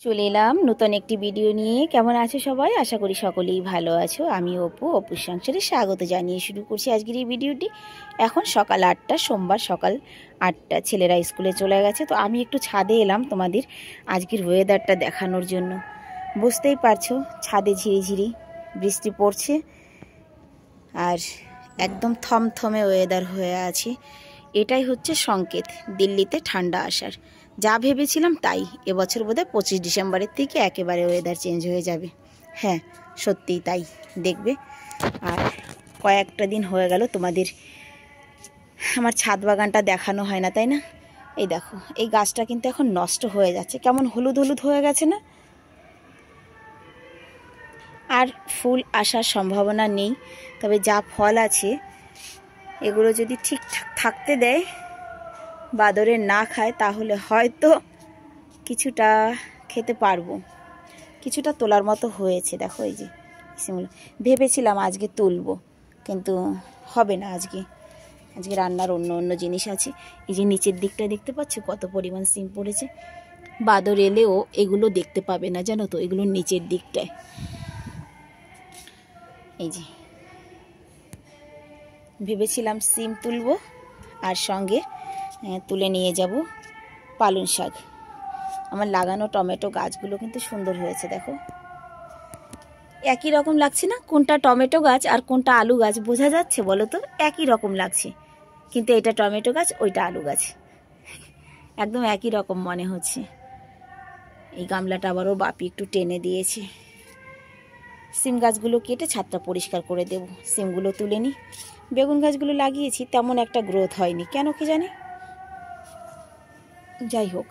চলে এলাম নতুন একটি ভিডিও নিয়ে। কেমন আছো সবাই? আশা করি সকলেই ভালো আছো। আমি অপুর সংসারে স্বাগত জানিয়ে শুরু করছি আজকের এই ভিডিওটি। এখন সকাল 8টা, সোমবার সকাল 8টা। ছেলেরা স্কুলে চলে গেছে, তো আমি একটু ছাদে এলাম তোমাদের আজকের ওয়েদারটা দেখানোর জন্য। বুঝতেই পারছো, ছাদে ঝিরিঝিরি বৃষ্টি পড়ছে আর একদম থমথমে ওয়েদার হয়ে আছে। এটাই হচ্ছে সংকেত দিল্লিতে ঠান্ডা আসার। যা ভেবেছিলাম তাই, এবছর বোধহয় 25 ডিসেম্বরের থেকে একেবারে ওয়েদার চেঞ্জ হয়ে যাবে। হ্যাঁ, সত্যিই তাই, দেখবে। আর কয়েকটা দিন হয়ে গেল তোমাদের আমার ছাদ বাগানটা দেখানো হয় না, তাই না? এই দেখো, এই গাছটা কিন্তু এখন নষ্ট হয়ে যাচ্ছে, কেমন হলুদ হলুদ হয়ে গেছে না? আর ফুল আসার সম্ভাবনা নেই, তবে যা ফল আছে এগুলো যদি ঠিকঠাক থাকতে দেয়, বাদরে না খায়, তাহলে হয়তো কিছুটা খেতে পারবো। কিছুটা তোলার মতো হয়েছে, দেখো এই যে সিমগুলো। ভেবেছিলাম আজকে তুলবো, কিন্তু হবে না আজকে। আজকে রান্নার অন্য অন্য জিনিস আছে। এই যে নিচের দিকটা দেখতে পাচ্ছ কত পরিমাণ সিম পড়েছে। বাদর এলেও এগুলো দেখতে পাবে না, জানো তো, এগুলো নিচের দিকটায়। এই যে ভেবেছিলাম সিম তুলবো আর সঙ্গে তুলে নিয়ে যাব পালং শাক। আমার লাগানো টমেটো গাছগুলো কিন্তু সুন্দর হয়েছে, দেখো। একই রকম লাগছে না? কোনটা টমেটো গাছ আর কোনটা আলু গাছ বোঝা যাচ্ছে বলো তো? একই রকম লাগছে, কিন্তু এটা টমেটো গাছ, ওইটা আলু গাছ, একদম একই রকম মনে হচ্ছে। এই গামলাটা আবারও বাপি একটু টেনে দিয়েছে। সিম গাছগুলো কেটে ছাদটা পরিষ্কার করে দেব, সিমগুলো তুলে নিই। বেগুন গাছগুলো লাগিয়েছি, তেমন একটা গ্রোথ হয়নি, কেন কি জানি। যাই হোক,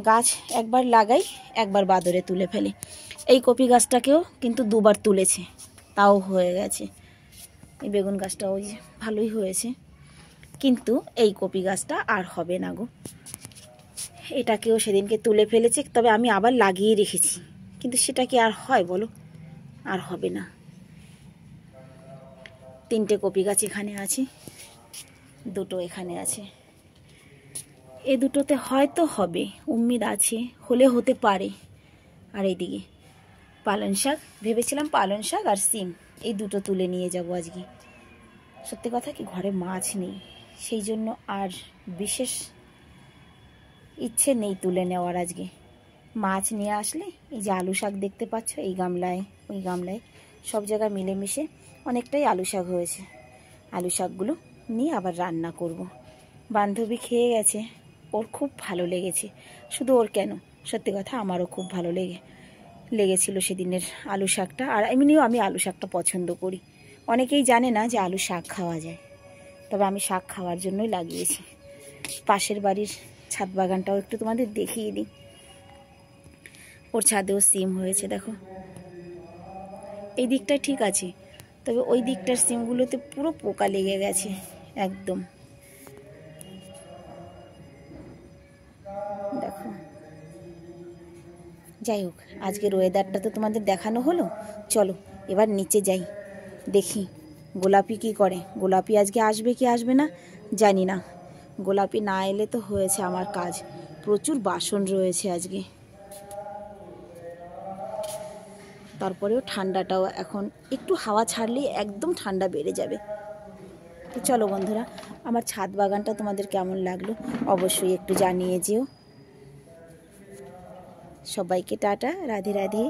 গাছ একবার লাগাই, একবার বাদরে তুলে ফেলে। এই কপি গাছটাকেও কিন্তু দুবার তুলেছে, তাও হয়ে গেছে। এই বেগুন গাছটা ওই ভালোই হয়েছে, কিন্তু এই কপি গাছটা আর হবে না গো। এটাকেও সেদিনকে তুলে ফেলেছে, তবে আমি আবার লাগিয়ে রেখেছি, কিন্তু সেটা কি আর হয় বলো? আর হবে না। 3টে কপি গাছ এখানে আছে, 2টো এখানে আছে। এই দুটোতে হয়তো হবে, উম্মিদ আছে, হলে হতে পারে। আর এইদিকে পালং শাক, ভেবেছিলাম পালং শাক আর সিম এই দুটো তুলে নিয়ে যাব আজকে। সত্যি কথা কি, ঘরে মাছ নেই, সেই জন্য আর বিশেষ ইচ্ছে নেই তুলে নেওয়ার আজকে। মাছ নিয়ে আসলে, এই যে আলু শাক দেখতে পাচ্ছ, এই গামলায় ওই গামলায় সব জায়গায় মিলেমিশে অনেকটাই আলু শাক হয়েছে। আলু শাকগুলো নিয়ে আবার রান্না করব। বান্ধবী খেয়ে গেছে, ওর খুব ভালো লেগেছে। শুধু ওর কেন, সত্যি কথা আমারও খুব ভালো লেগেছিল সেদিনের আলু শাকটা। আর এমনিও আমি আলু শাকটা পছন্দ করি। অনেকেই জানে না যে আলু শাক খাওয়া যায়, তবে আমি শাক খাওয়ার জন্যই লাগিয়েছি। পাশের বাড়ির ছাদ বাগানটাও একটু তোমাদের দেখিয়ে দিই। ওর ছাদেও সিম হয়েছে, দেখো। এই দিকটা ঠিক আছে, তবে ওই দিকটার সিমগুলোতে পুরো পোকা লেগে গেছে একদম, দেখো। যাই হোক, আজকের ওয়েদারটা তো তোমাদের দেখানো হলো। চলো এবার নিচে যাই, দেখি গোলাপি কি করে। গোলাপি আজকে আসবে কি আসবে না জানি না। গোলাপি না এলে তো হয়েছে আমার কাজ। প্রচুর বাসন রয়েছে আজকে। তারপরেও ঠান্ডাটাও এখন একটু হাওয়া ছাড়লেই একদম ঠান্ডা বেড়ে যাবে। তো চলো বন্ধুরা, আমার ছাদ বাগানটা তোমাদের কেমন লাগলো অবশ্যই একটু জানিয়ে যেও। সবাইকে টাটা, রাধে রাধে।